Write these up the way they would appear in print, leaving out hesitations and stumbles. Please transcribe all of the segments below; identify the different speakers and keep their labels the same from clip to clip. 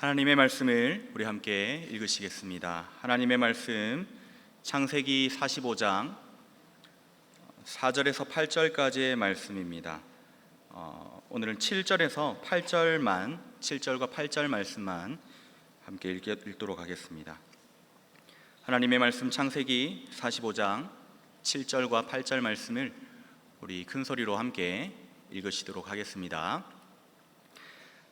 Speaker 1: 하나님의 말씀을 우리 함께 읽으시겠습니다. 하나님의 말씀 창세기 45장 4절에서 8절까지의 말씀입니다. 오늘은 7절에서 7절과 8절 말씀만 함께 읽도록 하겠습니다. 하나님의 말씀 창세기 45장 7절과 8절 말씀을 우리 큰 소리로 함께 읽으시도록 하겠습니다.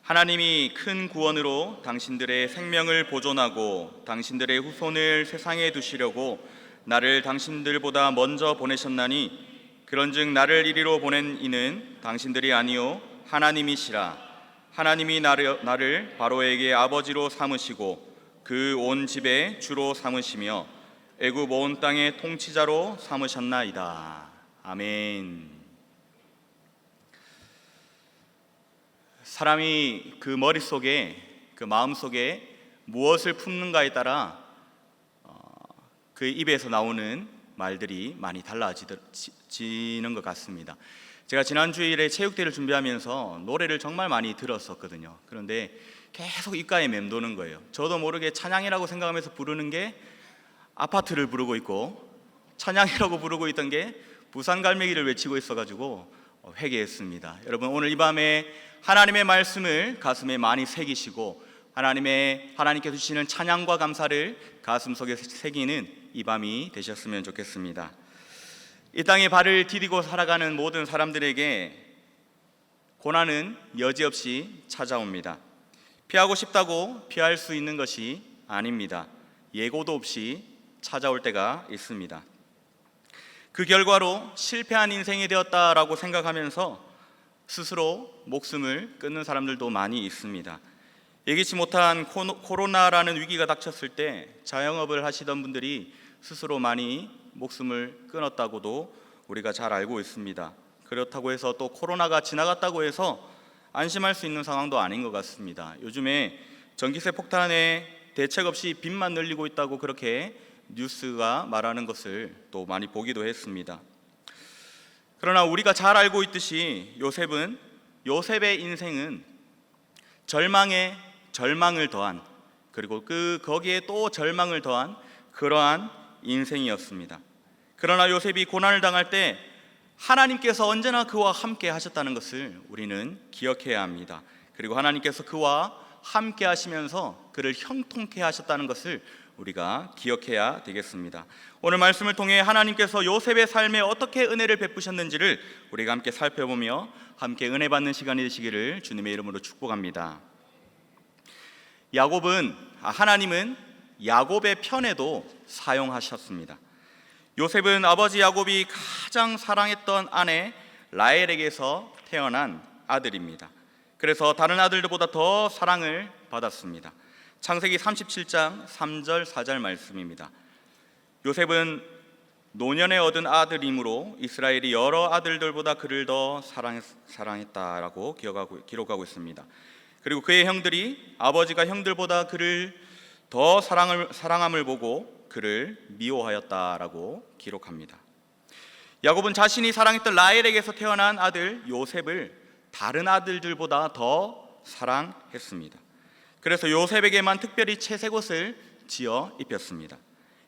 Speaker 1: 하나님이 큰 구원으로 당신들의 생명을 보존하고 당신들의 후손을 세상에 두시려고 나를 당신들보다 먼저 보내셨나니 그런즉 나를 이리로 보낸 이는 당신들이 아니요 하나님이시라. 하나님이 나를 바로에게 아버지로 삼으시고 그 온 집의 주로 삼으시며 애굽 온 땅의 통치자로 삼으셨나이다. 아멘. 사람이 그 머릿속에, 그 마음속에 무엇을 품는가에 따라 그 입에서 나오는 말들이 많이 달라지는 것 같습니다. 제가 지난 주일에 체육대회를 준비하면서 노래를 정말 많이 들었었거든요. 그런데 계속 입가에 맴도는 거예요. 저도 모르게 찬양이라고 생각하면서 부르는 게 아파트를 부르고 있고, 찬양이라고 부르고 있던 게 부산 갈매기를 외치고 있어가지고 회개했습니다. 여러분, 오늘 이 밤에 하나님의 말씀을 가슴에 많이 새기시고 하나님께서 주시는 찬양과 감사를 가슴속에 새기는 이 밤이 되셨으면 좋겠습니다. 이 땅에 발을 디디고 살아가는 모든 사람들에게 고난은 여지없이 찾아옵니다. 피하고 싶다고 피할 수 있는 것이 아닙니다. 예고도 없이 찾아올 때가 있습니다. 그 결과로 실패한 인생이 되었다라고 생각하면서 스스로 목숨을 끊는 사람들도 많이 있습니다. 예기치 못한 코로나라는 위기가 닥쳤을 때 자영업을 하시던 분들이 스스로 많이 목숨을 끊었다고도 우리가 잘 알고 있습니다. 그렇다고 해서 또 코로나가 지나갔다고 해서 안심할 수 있는 상황도 아닌 것 같습니다. 요즘에 전기세 폭탄에 대책 없이 빚만 늘리고 있다고 그렇게 뉴스가 말하는 것을 또 많이 보기도 했습니다. 그러나 우리가 잘 알고 있듯이 요셉의 인생은 절망에 절망을 더한, 그리고 거기에 또 절망을 더한 그러한 인생이었습니다. 그러나 요셉이 고난을 당할 때 하나님께서 언제나 그와 함께 하셨다는 것을 우리는 기억해야 합니다. 그리고 하나님께서 그와 함께 하시면서 그를 형통케 하셨다는 것을 우리가 기억해야 되겠습니다. 오늘 말씀을 통해 하나님께서 요셉의 삶에 어떻게 은혜를 베푸셨는지를 우리가 함께 살펴보며 함께 은혜 받는 시간이 되시기를 주님의 이름으로 축복합니다. 하나님은 야곱의 편에도 사용하셨습니다. 요셉은 아버지 야곱이 가장 사랑했던 아내 라헬에게서 태어난 아들입니다. 그래서 다른 아들들보다 더 사랑을 받았습니다. 창세기 37장 3절 4절 말씀입니다. 요셉은 노년에 얻은 아들이므로 이스라엘이 여러 아들들보다 그를 더 사랑했다라고 기록하고 있습니다. 그리고 그의 형들이 아버지가 형들보다 그를 더 사랑함을 보고 그를 미워하였다라고 기록합니다. 야곱은 자신이 사랑했던 라헬에게서 태어난 아들 요셉을 다른 아들들보다 더 사랑했습니다. 그래서 요셉에게만 특별히 채색옷을 지어 입혔습니다.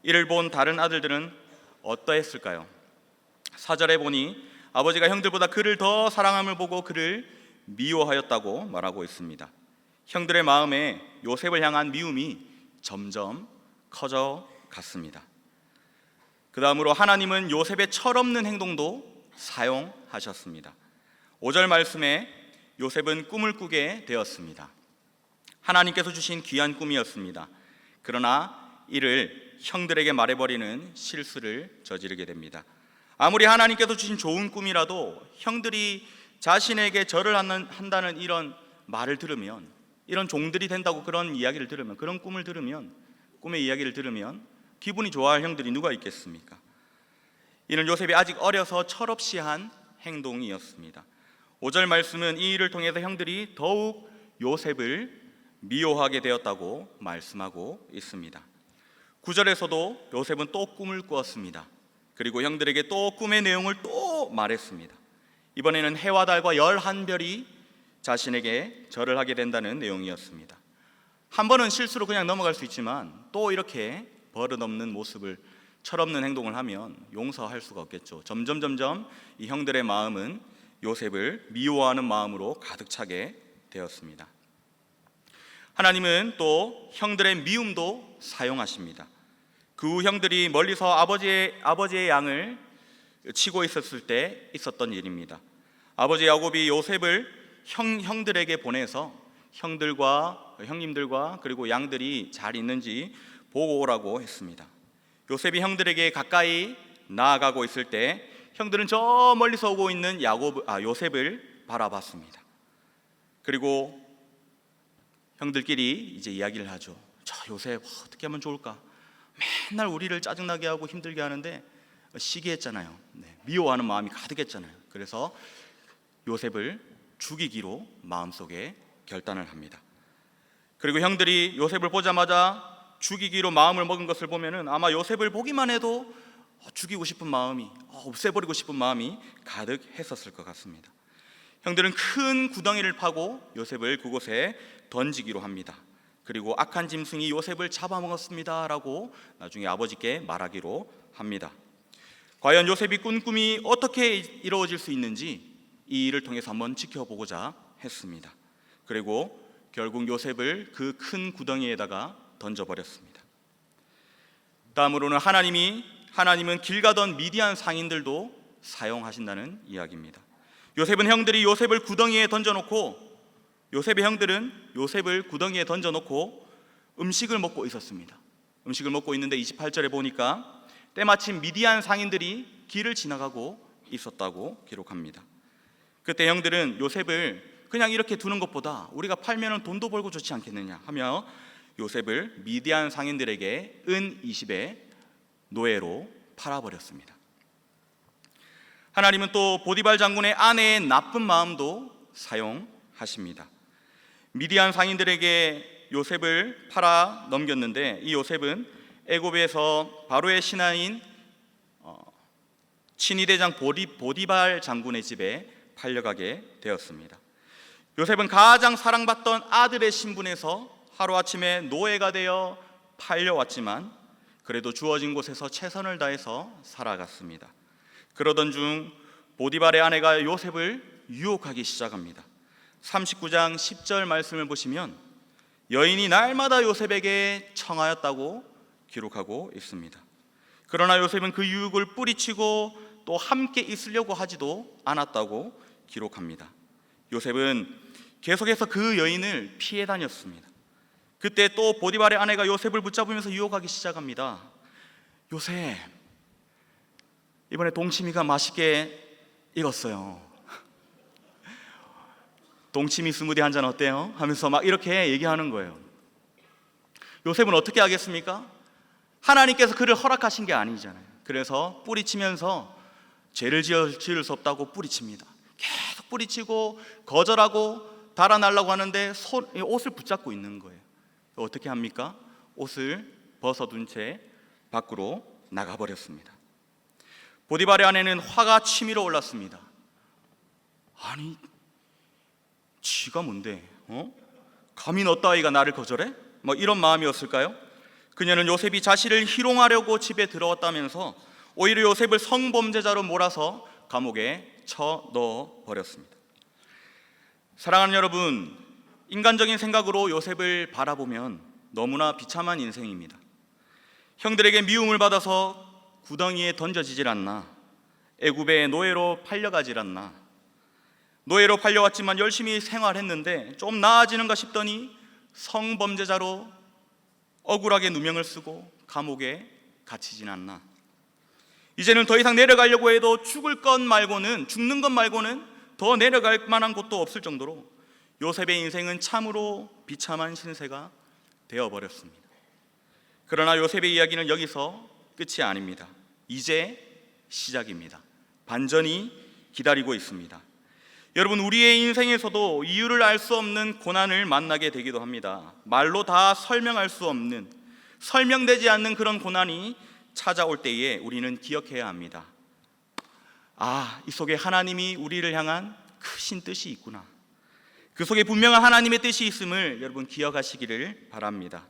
Speaker 1: 이를 본 다른 아들들은 어떠했을까요? 4절에 보니 아버지가 형들보다 그를 더 사랑함을 보고 그를 미워하였다고 말하고 있습니다. 형들의 마음에 요셉을 향한 미움이 점점 커져 갔습니다. 그 다음으로 하나님은 요셉의 철없는 행동도 사용하셨습니다. 5절 말씀에 요셉은 꿈을 꾸게 되었습니다. 하나님께서 주신 귀한 꿈이었습니다. 그러나 이를 형들에게 말해버리는 실수를 저지르게 됩니다. 아무리 하나님께서 주신 좋은 꿈이라도 형들이 자신에게 절을 한다는 이런 말을 들으면, 이런 종들이 된다고 그런 이야기를 들으면, 그런 꿈을 들으면, 꿈의 이야기를 들으면 기분이 좋아할 형들이 누가 있겠습니까? 이는 요셉이 아직 어려서 철없이 한 행동이었습니다. 5절 말씀은 이 일을 통해서 형들이 더욱 요셉을 미워하게 되었다고 말씀하고 있습니다. 9절에서도 요셉은 또 꿈을 꾸었습니다. 그리고 형들에게 또 꿈의 내용을 또 말했습니다. 이번에는 해와 달과 11별이 자신에게 절을 하게 된다는 내용이었습니다. 한 번은 실수로 그냥 넘어갈 수 있지만 또 이렇게 버릇없는 모습을, 철없는 행동을 하면 용서할 수가 없겠죠. 점점 이 형들의 마음은 요셉을 미워하는 마음으로 가득 차게 되었습니다. 하나님은 또 형들의 미움도 사용하십니다. 그 후 형들이 멀리서 아버지의 양을 치고 있었을 때 있었던 일입니다. 아버지 야곱이 요셉을 형들에게 보내서 형님들과 그리고 양들이 잘 있는지 보고 오라고 했습니다. 요셉이 형들에게 가까이 나아가고 있을 때 형들은 저 멀리서 오고 있는 요셉을 바라봤습니다. 그리고 형들끼리 이제 이야기를 하죠. 저 요셉 어떻게 하면 좋을까? 맨날 우리를 짜증나게 하고 힘들게 하는데 시기했잖아요. 미워하는 마음이 가득했잖아요. 그래서 요셉을 죽이기로 마음속에 결단을 합니다. 그리고 형들이 요셉을 보자마자 죽이기로 마음을 먹은 것을 보면은 아마 요셉을 보기만 해도 죽이고 싶은 마음이, 없애버리고 싶은 마음이 가득했었을 것 같습니다. 형들은 큰 구덩이를 파고 요셉을 그곳에 던지기로 합니다. 그리고 악한 짐승이 요셉을 잡아먹었습니다 라고 나중에 아버지께 말하기로 합니다. 과연 요셉이 꾼 꿈이 어떻게 이루어질 수 있는지 이 일을 통해서 한번 지켜보고자 했습니다. 그리고 결국 요셉을 그 큰 구덩이에다가 던져버렸습니다. 다음으로는 하나님은 길 가던 미디안 상인들도 사용하신다는 이야기입니다. 요셉의 형들은 요셉을 구덩이에 던져놓고 음식을 먹고 있었습니다. 음식을 먹고 있는데 28절에 보니까 때마침 미디안 상인들이 길을 지나가고 있었다고 기록합니다. 그때 형들은 요셉을 그냥 이렇게 두는 것보다 우리가 팔면 돈도 벌고 좋지 않겠느냐 하며 요셉을 미디안 상인들에게 은 20의 노예로 팔아버렸습니다. 하나님은 또 보디발 장군의 아내의 나쁜 마음도 사용하십니다. 미디안 상인들에게 요셉을 팔아 넘겼는데 이 요셉은 애굽에서 바로의 신하인 친위대장 보디발 장군의 집에 팔려가게 되었습니다. 요셉은 가장 사랑받던 아들의 신분에서 하루아침에 노예가 되어 팔려왔지만 그래도 주어진 곳에서 최선을 다해서 살아갔습니다. 그러던 중 보디발의 아내가 요셉을 유혹하기 시작합니다. 39장 10절 말씀을 보시면 여인이 날마다 요셉에게 청하였다고 기록하고 있습니다. 그러나 요셉은 그 유혹을 뿌리치고 또 함께 있으려고 하지도 않았다고 기록합니다. 요셉은 계속해서 그 여인을 피해 다녔습니다. 그때 또 보디발의 아내가 요셉을 붙잡으면서 유혹하기 시작합니다. 요셉, 이번에 동치미가 맛있게 익었어요. 동치미 스무디 한 잔 어때요? 하면서 막 이렇게 얘기하는 거예요. 요셉은 어떻게 하겠습니까? 하나님께서 그를 허락하신 게 아니잖아요. 그래서 뿌리치면서 죄를 지을 수 없다고 뿌리칩니다. 계속 뿌리치고 거절하고 달아나려고 하는데 옷을 붙잡고 있는 거예요. 어떻게 합니까? 옷을 벗어둔 채 밖으로 나가버렸습니다. 보디발의 아내는 화가 치밀어 올랐습니다. 아니, 지가 뭔데? 감히 너 따위가 나를 거절해? 뭐 이런 마음이었을까요? 그녀는 요셉이 자신을 희롱하려고 집에 들어왔다면서 오히려 요셉을 성범죄자로 몰아서 감옥에 쳐넣어 버렸습니다. 사랑하는 여러분, 인간적인 생각으로 요셉을 바라보면 너무나 비참한 인생입니다. 형들에게 미움을 받아서 구덩이에 던져지질 않나, 애굽의 노예로 팔려가질 않나, 노예로 팔려왔지만 열심히 생활했는데 좀 나아지는가 싶더니 성범죄자로 억울하게 누명을 쓰고 감옥에 갇히진 않나. 이제는 더 이상 내려가려고 해도 죽는 것 말고는 더 내려갈 만한 곳도 없을 정도로 요셉의 인생은 참으로 비참한 신세가 되어버렸습니다. 그러나 요셉의 이야기는 여기서 끝이 아닙니다. 이제 시작입니다. 반전이 기다리고 있습니다. 여러분, 우리의 인생에서도 이유를 알 수 없는 고난을 만나게 되기도 합니다. 말로 다 설명할 수 없는, 설명되지 않는 그런 고난이 찾아올 때에 우리는 기억해야 합니다. 이 속에 하나님이 우리를 향한 크신 뜻이 있구나. 그 속에 분명한 하나님의 뜻이 있음을 여러분 기억하시기를 바랍니다.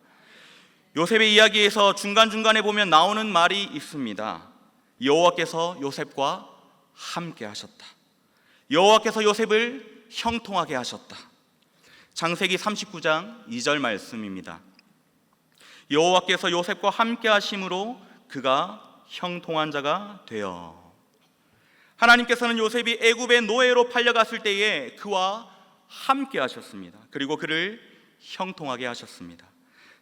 Speaker 1: 요셉의 이야기에서 중간중간에 보면 나오는 말이 있습니다. 여호와께서 요셉과 함께 하셨다. 여호와께서 요셉을 형통하게 하셨다. 창세기 39장 2절 말씀입니다. 여호와께서 요셉과 함께 하심으로 그가 형통한 자가 되어. 하나님께서는 요셉이 애굽의 노예로 팔려갔을 때에 그와 함께 하셨습니다. 그리고 그를 형통하게 하셨습니다.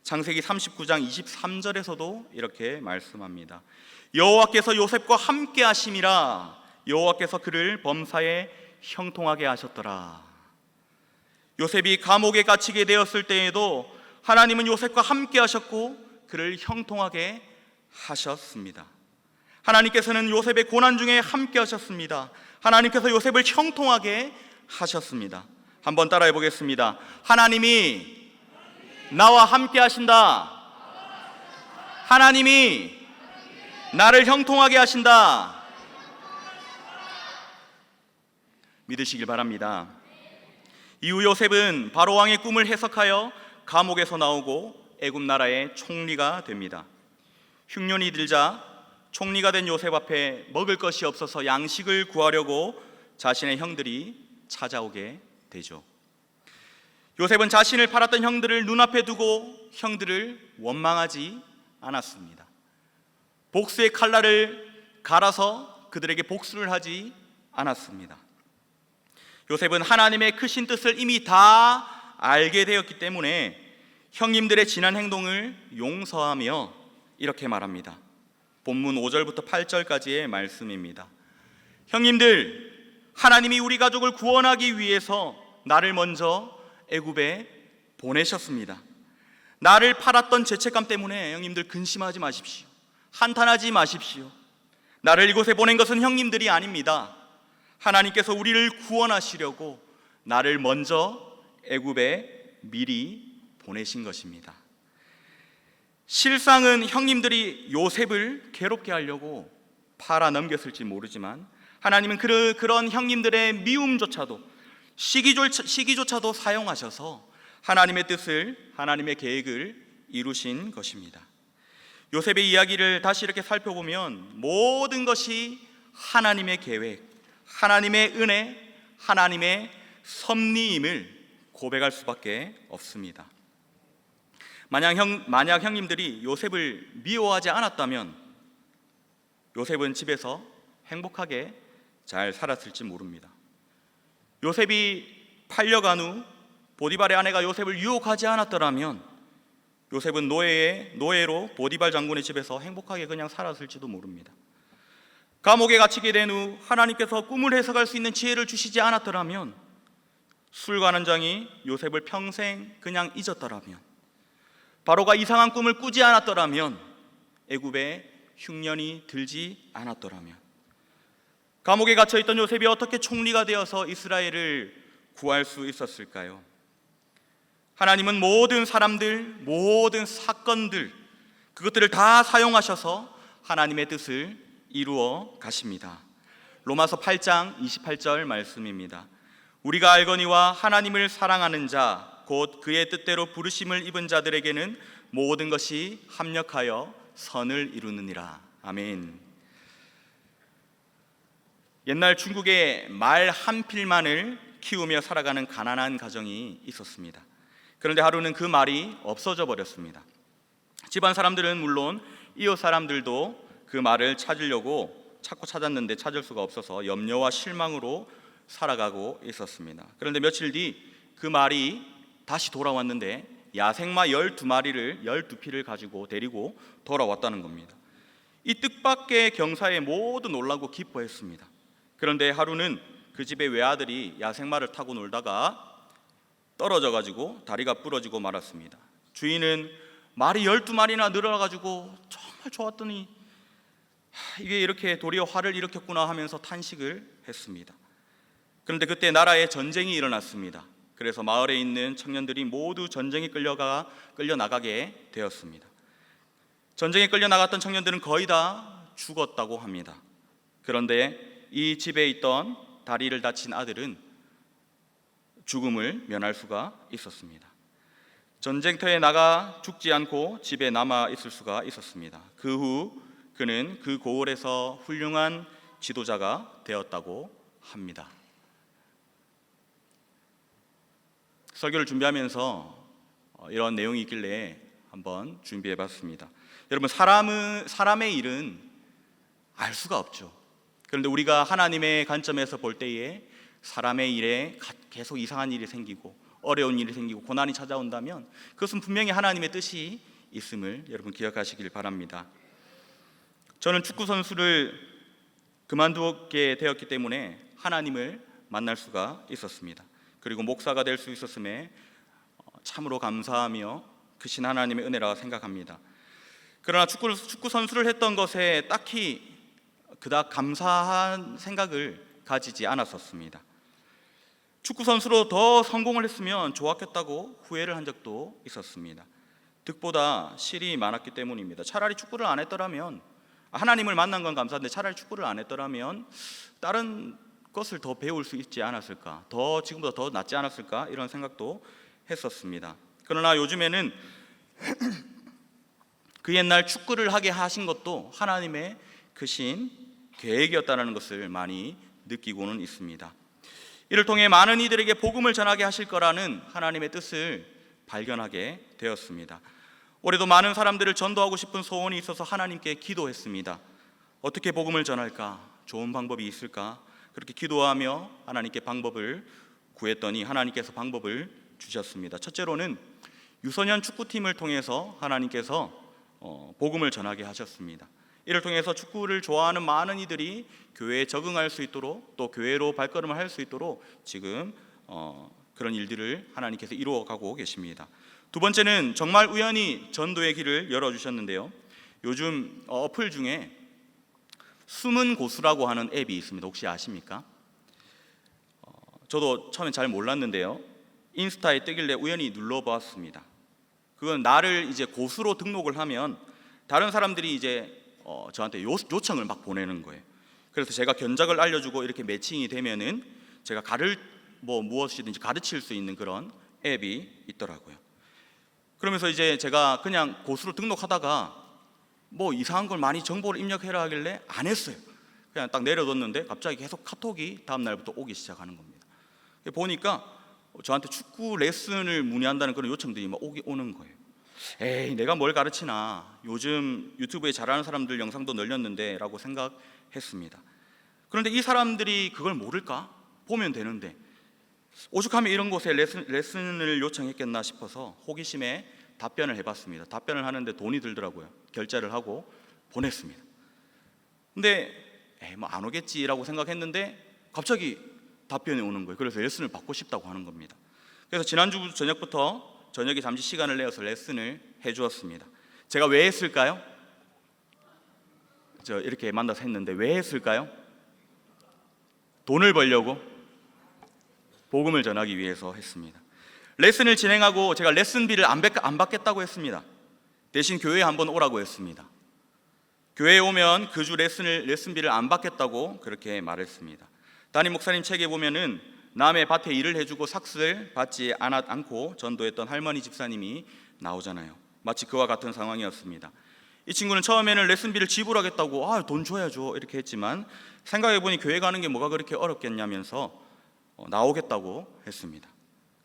Speaker 1: 창세기 39장 23절에서도 이렇게 말씀합니다. 여호와께서 요셉과 함께 하심이라 여호와께서 그를 범사에 형통하게 하셨더라. 요셉이 감옥에 갇히게 되었을 때에도 하나님은 요셉과 함께 하셨고 그를 형통하게 하셨습니다. 하나님께서는 요셉의 고난 중에 함께 하셨습니다. 하나님께서 요셉을 형통하게 하셨습니다. 한번 따라해 보겠습니다. 하나님이 나와 함께 하신다. 하나님이 나를 형통하게 하신다. 믿으시길 바랍니다. 이후 요셉은 바로 왕의 꿈을 해석하여 감옥에서 나오고 애굽 나라의 총리가 됩니다. 흉년이 들자 총리가 된 요셉 앞에 먹을 것이 없어서 양식을 구하려고 자신의 형들이 찾아오게 되죠. 요셉은 자신을 팔았던 형들을 눈앞에 두고 형들을 원망하지 않았습니다. 복수의 칼날을 갈아서 그들에게 복수를 하지 않았습니다. 요셉은 하나님의 크신 뜻을 이미 다 알게 되었기 때문에 형님들의 지난 행동을 용서하며 이렇게 말합니다. 본문 5절부터 8절까지의 말씀입니다. 형님들, 하나님이 우리 가족을 구원하기 위해서 나를 먼저 애굽에 보내셨습니다. 나를 팔았던 죄책감 때문에 형님들 근심하지 마십시오. 한탄하지 마십시오. 나를 이곳에 보낸 것은 형님들이 아닙니다. 하나님께서 우리를 구원하시려고 나를 먼저 애굽에 미리 보내신 것입니다. 실상은 형님들이 요셉을 괴롭게 하려고 팔아 넘겼을지 모르지만 하나님은 그런 형님들의 미움조차도 시기조차도 사용하셔서 하나님의 뜻을, 하나님의 계획을 이루신 것입니다. 요셉의 이야기를 다시 이렇게 살펴보면 모든 것이 하나님의 계획, 하나님의 은혜, 하나님의 섭리임을 고백할 수밖에 없습니다. 만약 형님들이 요셉을 미워하지 않았다면 요셉은 집에서 행복하게 잘 살았을지 모릅니다. 요셉이 팔려간 후 보디발의 아내가 요셉을 유혹하지 않았더라면 요셉은 노예로 보디발 장군의 집에서 행복하게 그냥 살았을지도 모릅니다. 감옥에 갇히게 된 후 하나님께서 꿈을 해석할 수 있는 지혜를 주시지 않았더라면, 술관원장이 요셉을 평생 그냥 잊었더라면, 바로가 이상한 꿈을 꾸지 않았더라면, 애굽에 흉년이 들지 않았더라면, 감옥에 갇혀있던 요셉이 어떻게 총리가 되어서 이스라엘을 구할 수 있었을까요? 하나님은 모든 사람들, 모든 사건들, 그것들을 다 사용하셔서 하나님의 뜻을 이루어 가십니다. 로마서 8장 28절 말씀입니다. 우리가 알거니와 하나님을 사랑하는 자 곧 그의 뜻대로 부르심을 입은 자들에게는 모든 것이 합력하여 선을 이루느니라. 아멘. 옛날 중국에 말 한 필만을 키우며 살아가는 가난한 가정이 있었습니다. 그런데 하루는 그 말이 없어져 버렸습니다. 집안 사람들은 물론 이웃 사람들도 그 말을 찾으려고 찾고 찾았는데 찾을 수가 없어서 염려와 실망으로 살아가고 있었습니다. 그런데 며칠 뒤 그 말이 다시 돌아왔는데 야생마 12피를 가지고 데리고 돌아왔다는 겁니다. 이 뜻밖의 경사에 모두 놀라고 기뻐했습니다. 그런데 하루는 그 집의 외아들이 야생마를 타고 놀다가 떨어져 가지고 다리가 부러지고 말았습니다. 주인은 말이 12마리나 늘어가지고 정말 좋았더니 이게 이렇게 도리어 화를 일으켰구나 하면서 탄식을 했습니다. 그런데 그때 나라에 전쟁이 일어났습니다. 그래서 마을에 있는 청년들이 모두 전쟁에 끌려나가게 되었습니다. 전쟁에 끌려나갔던 청년들은 거의 다 죽었다고 합니다. 그런데 이 집에 있던 다리를 다친 아들은 죽음을 면할 수가 있었습니다. 전쟁터에 나가 죽지 않고 집에 남아 있을 수가 있었습니다. 그 후 그는 그 고을에서 훌륭한 지도자가 되었다고 합니다. 설교를 준비하면서 이런 내용이 있길래 한번 준비해봤습니다. 여러분, 사람의 일은 알 수가 없죠. 그런데 우리가 하나님의 관점에서 볼 때에 사람의 일에 계속 이상한 일이 생기고 어려운 일이 생기고 고난이 찾아온다면 그것은 분명히 하나님의 뜻이 있음을 여러분 기억하시길 바랍니다. 저는 축구 선수를 그만두게 되었기 때문에 하나님을 만날 수가 있었습니다. 그리고 목사가 될 수 있었음에 참으로 감사하며 크신 하나님의 은혜라 생각합니다. 그러나 축구 선수를 했던 것에 딱히 그닥 감사한 생각을 가지지 않았었습니다. 축구 선수로 더 성공을 했으면 좋았겠다고 후회를 한 적도 있었습니다. 득보다 실이 많았기 때문입니다. 차라리 축구를 안 했더라면, 하나님을 만난 건 감사한데 차라리 축구를 안 했더라면 다른 것을 더 배울 수 있지 않았을까, 지금보다 더 낫지 않았을까, 이런 생각도 했었습니다. 그러나 요즘에는 그 옛날 축구를 하게 하신 것도 하나님의 크신 계획이었다는 것을 많이 느끼고는 있습니다. 이를 통해 많은 이들에게 복음을 전하게 하실 거라는 하나님의 뜻을 발견하게 되었습니다. 올해도 많은 사람들을 전도하고 싶은 소원이 있어서 하나님께 기도했습니다. 어떻게 복음을 전할까? 좋은 방법이 있을까? 그렇게 기도하며 하나님께 방법을 구했더니 하나님께서 방법을 주셨습니다. 첫째로는 유소년 축구팀을 통해서 하나님께서 복음을 전하게 하셨습니다. 이를 통해서 축구를 좋아하는 많은 이들이 교회에 적응할 수 있도록, 또 교회로 발걸음을 할 수 있도록 지금 그런 일들을 하나님께서 이루어가고 계십니다. 두 번째는 정말 우연히 전도의 길을 열어주셨는데요. 요즘 어플 중에 숨은 고수라고 하는 앱이 있습니다. 혹시 아십니까? 저도 처음에 잘 몰랐는데요. 인스타에 뜨길래 우연히 눌러보았습니다. 그건 나를 이제 고수로 등록을 하면 다른 사람들이 이제 저한테 요청을 막 보내는 거예요. 그래서 제가 견적을 알려주고 이렇게 매칭이 되면은 제가 무엇이든지 가르칠 수 있는 그런 앱이 있더라고요. 그러면서 이제 제가 그냥 고수로 등록하다가 이상한 걸 많이 정보를 입력해라 하길래 안 했어요. 그냥 딱 내려뒀는데 갑자기 계속 카톡이 다음 날부터 오기 시작하는 겁니다. 보니까 저한테 축구 레슨을 문의한다는 그런 요청들이 막 오는 거예요. 에이, 내가 뭘 가르치나, 요즘 유튜브에 잘하는 사람들 영상도 늘렸는데 라고 생각했습니다. 그런데 이 사람들이 그걸 모를까? 보면 되는데 오죽하면 이런 곳에 레슨을 요청했겠나 싶어서 호기심에 답변을 해봤습니다. 답변을 하는데 돈이 들더라고요. 결제를 하고 보냈습니다. 근데 안 오겠지라고 생각했는데 갑자기 답변이 오는 거예요. 그래서 레슨을 받고 싶다고 하는 겁니다. 그래서 지난주 저녁에 잠시 시간을 내어서 레슨을 해주었습니다. 제가 왜 했을까요? 이렇게 만나서 했는데 왜 했을까요? 돈을 벌려고, 복음을 전하기 위해서 했습니다. 레슨을 진행하고 제가 레슨비를 안 받겠다고 했습니다. 대신 교회에 한번 오라고 했습니다. 교회에 오면 그 주 레슨비를 안 받겠다고 그렇게 말했습니다. 담임 목사님 책에 보면은 남의 밭에 일을 해주고 삭슬 받지 않고 전도했던 할머니 집사님이 나오잖아요. 마치 그와 같은 상황이었습니다. 이 친구는 처음에는 레슨비를 지불하겠다고 돈 줘야죠 이렇게 했지만 생각해보니 교회 가는 게 뭐가 그렇게 어렵겠냐면서 나오겠다고 했습니다.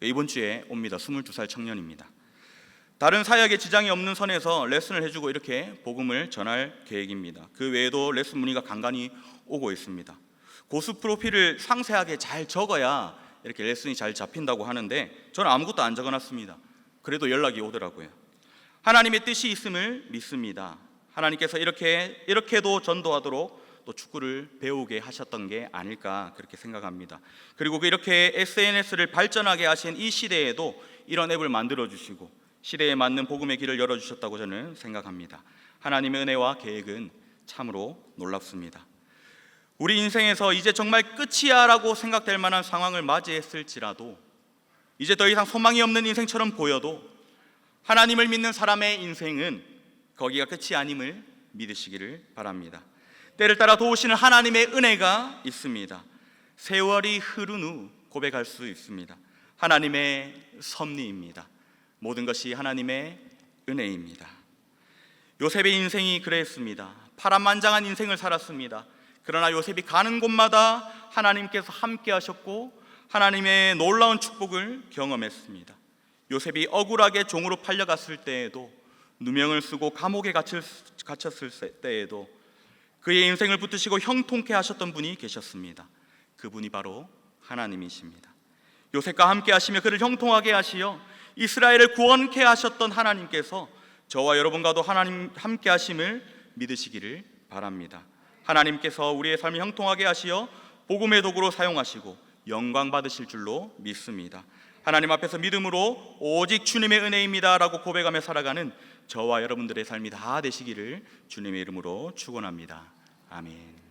Speaker 1: 이번 주에 옵니다. 22살 청년입니다. 다른 사역에 지장이 없는 선에서 레슨을 해주고 이렇게 복음을 전할 계획입니다. 그 외에도 레슨 문의가 간간히 오고 있습니다. 고수 프로필을 상세하게 잘 적어야 이렇게 레슨이 잘 잡힌다고 하는데 저는 아무것도 안 적어놨습니다. 그래도 연락이 오더라고요. 하나님의 뜻이 있음을 믿습니다. 하나님께서 이렇게도 전도하도록 또 축구를 배우게 하셨던 게 아닐까 그렇게 생각합니다. 그리고 이렇게 SNS를 발전하게 하신 이 시대에도 이런 앱을 만들어 주시고 시대에 맞는 복음의 길을 열어주셨다고 저는 생각합니다. 하나님의 은혜와 계획은 참으로 놀랍습니다. 우리 인생에서 이제 정말 끝이야 라고 생각될 만한 상황을 맞이했을지라도 이제 더 이상 소망이 없는 인생처럼 보여도 하나님을 믿는 사람의 인생은 거기가 끝이 아님을 믿으시기를 바랍니다. 때를 따라 도우시는 하나님의 은혜가 있습니다. 세월이 흐른 후 고백할 수 있습니다. 하나님의 섭리입니다. 모든 것이 하나님의 은혜입니다. 요셉의 인생이 그랬습니다. 파란만장한 인생을 살았습니다. 그러나 요셉이 가는 곳마다 하나님께서 함께 하셨고 하나님의 놀라운 축복을 경험했습니다. 요셉이 억울하게 종으로 팔려갔을 때에도, 누명을 쓰고 감옥에 갇혔을 때에도 그의 인생을 붙드시고 형통케 하셨던 분이 계셨습니다. 그분이 바로 하나님이십니다. 요셉과 함께 하시며 그를 형통하게 하시어 이스라엘을 구원케 하셨던 하나님께서 저와 여러분과도 하나님 함께 하심을 믿으시기를 바랍니다. 하나님께서 우리의 삶을 형통하게 하시어 복음의 도구로 사용하시고 영광 받으실 줄로 믿습니다. 하나님 앞에서 믿음으로 오직 주님의 은혜입니다 라고 고백하며 살아가는 저와 여러분들의 삶이 다 되시기를 주님의 이름으로 축원합니다. 아멘.